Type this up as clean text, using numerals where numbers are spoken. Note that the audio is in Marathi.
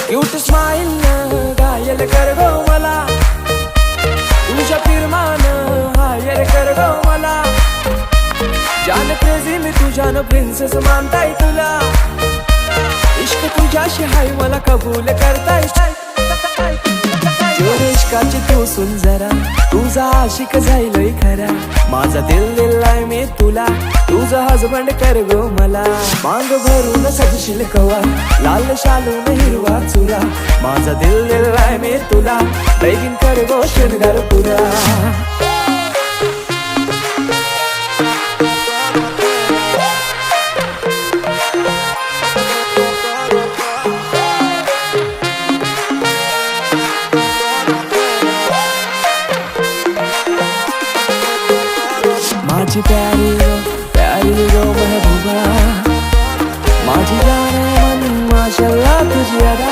क्यूट स्माइल न घायल कर गो मला, तुझ्या फिरमान हायर कर गो मला. जान क्रेझी मी तुझ्यानं प्रिन्सेस मानताय तुला. इश्क तुझ्याशी हाय मला कबूल करताय. जोर इश्काची तू सुन जरा, तुझा आशिक जाईलय खरा. माझा दिल दिलाय मी तुला, तुझा हजबंड कर गो मला. मांग भरून सजशील कवा, लाल शालून हिरवा चुरा. माझा दिल दिलाय मी तुला, बेगीन कर गो शृंगार पुरा. माझी प्यारी गो महबूबा, माझी जान मन माशाल्लाह तुझी अदा.